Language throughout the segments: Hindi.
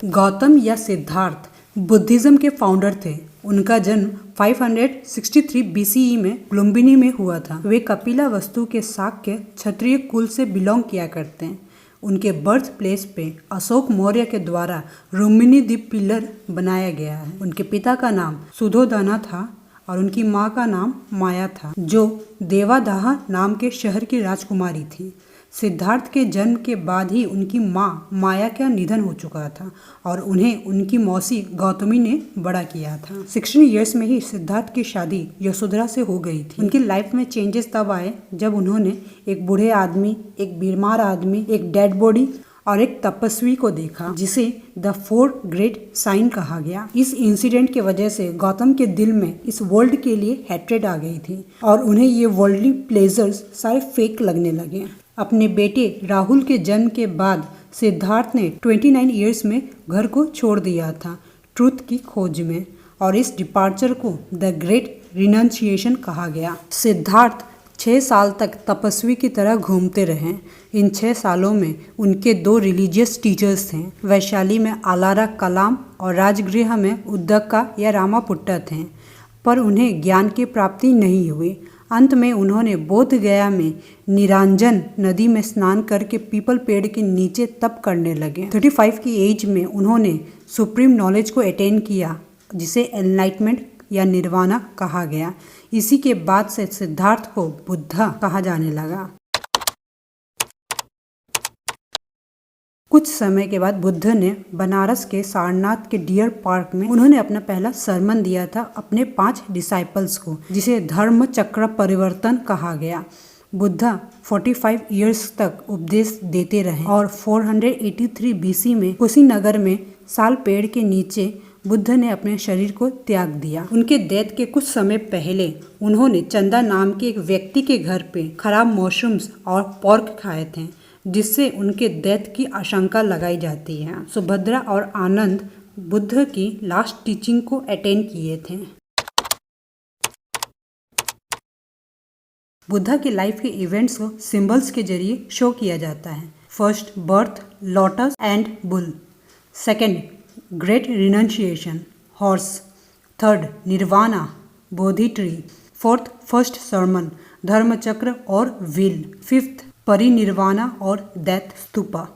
गौतम या सिद्धार्थ बुद्धिज्म के फाउंडर थे। उनका जन्म 563 BCE में लुम्बिनी में हुआ था। वे कपिला वस्तु के शाक्य क्षत्रिय कुल से बिलोंग किया करते हैं। उनके बर्थ प्लेस पे अशोक मौर्य के द्वारा लुम्बिनी द्वीप पिलर बनाया गया है। उनके पिता का नाम सुधोधना था और उनकी माँ का नाम माया था, जो देवादाह नाम के शहर की राजकुमारी थी। सिद्धार्थ के जन्म के बाद ही उनकी माँ माया का निधन हो चुका था और उन्हें उनकी मौसी गौतमी ने बड़ा किया था। 16 ईयर्स में ही सिद्धार्थ की शादी यशोधरा से हो गई थी। उनकी लाइफ में चेंजेस तब आए जब उन्होंने एक बूढ़े आदमी, एक बीमार आदमी, एक डेड बॉडी और एक तपस्वी को देखा, जिसे द 4 ग्रेट साइन कहा गया। इस इंसिडेंट की वजह से गौतम के दिल में इस वर्ल्ड के लिए हैट्रेड आ गई थी और उन्हें ये वर्ल्डली प्लेजर्स सारे फेक लगने लगे। अपने बेटे राहुल के जन्म के बाद सिद्धार्थ ने 29 ईयर्स में घर को छोड़ दिया था ट्रूथ की खोज में, और इस डिपार्चर को द ग्रेट रिनंसिएशन कहा गया। सिद्धार्थ 6 साल तक तपस्वी की तरह घूमते रहे। इन 6 सालों में उनके 2 रिलीजियस टीचर्स थे। वैशाली में आलारा कलाम और राजगृह में उद्दक्का या रामापुट्टा थे, पर उन्हें ज्ञान की प्राप्ति नहीं हुई। अंत में उन्होंने बोध गया में निरांजन नदी में स्नान करके पीपल पेड़ के नीचे तप करने लगे। 35 की एज में उन्होंने सुप्रीम नॉलेज को अटेन किया, जिसे एनलाइटमेंट या निर्वाणा कहा गया। इसी के बाद से सिद्धार्थ को बुद्धा कहा जाने लगा। कुछ समय के बाद बुद्ध ने बनारस के सारनाथ के डियर पार्क में उन्होंने अपना पहला सरमन दिया था अपने 5 डिसाइपल्स को, जिसे धर्म चक्र परिवर्तन कहा गया। बुद्धा 45 ईयर्स तक उपदेश देते रहे और 483 BC में कुशीनगर में साल पेड़ के नीचे बुद्ध ने अपने शरीर को त्याग दिया। उनके डेथ के कुछ समय पहले उन्होंने चंदा नाम के एक व्यक्ति के घर पे खराब मशरूम्स और पोर्क खाए थे, जिससे उनके डेथ की आशंका लगाई जाती है। सुभद्रा और आनंद बुद्ध की लास्ट टीचिंग को अटेंड किए थे। बुद्धा की लाइफ के इवेंट्स को सिंबल्स के जरिए शो किया जाता है। First, birth, lotus and bull. Second, great renunciation, horse. Third, nirvana, bodhi tree. Fourth, first sermon, Dharmachakra और व्हील। फिफ्थ, परिनिर्वाणा और डेथ स्तूपा।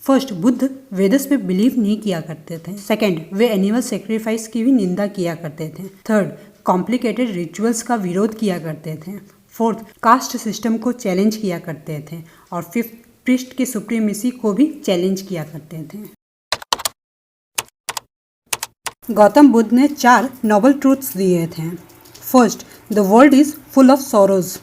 फर्स्ट, बुद्ध वेदस पे बिलीव नहीं किया करते थे। सेकेंड, वे एनिमल सेक्रीफाइस की भी निंदा किया करते थे। थर्ड, कॉम्प्लिकेटेड रिचुअल्स का विरोध किया करते थे। फोर्थ, कास्ट सिस्टम को चैलेंज किया करते थे। और फिफ्थ, प्रीस्ट की सुप्रीमेसी को भी चैलेंज किया करते थे। गौतम बुद्ध ने 4 नोबल ट्रूथ्स दिए थे। First, the world is full of sorrows,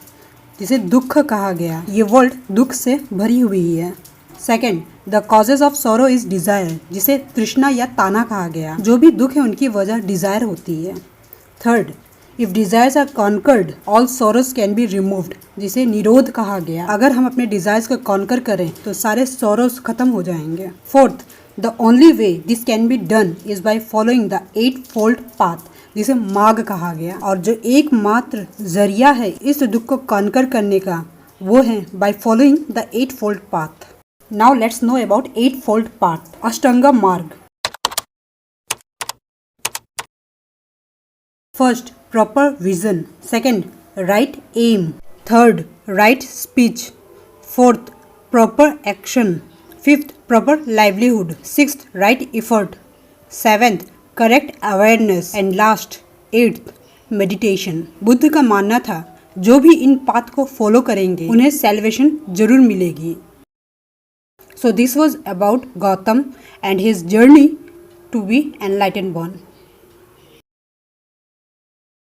जिसे दुख कहा गया। ये वर्ल्ड दुख से भरी हुई है। Second, the causes of sorrow is desire, जिसे तृष्णा या ताना कहा गया। जो भी दुख है उनकी वजह डिजायर होती है। Third, if desires are conquered all sorrows can be removed, जिसे निरोध कहा गया। अगर हम अपने डिजायर्स को कॉन्कर करें तो सारे सॉरोज खत्म हो जाएंगे। Fourth, the only way this can be done is by following the 8-fold path, जिसे मार्ग कहा गया। और जो एकमात्र जरिया है इस दुख को कॉन्कर करने का, वो है by following the 8-fold path. Now let's know about 8-fold path. Ashtanga Marga. First, proper vision. Second, right aim. Third, right speech. Fourth, proper action. Fifth, proper livelihood. Sixth, right effort. Seventh, correct awareness. And last, 8th, meditation. Buddha का मानना था जो भी इन पाथ को फॉलो करेंगे उन्हें सैल्वेशन जरूर मिलेगी। So this was about Gautam and his journey to be enlightened one.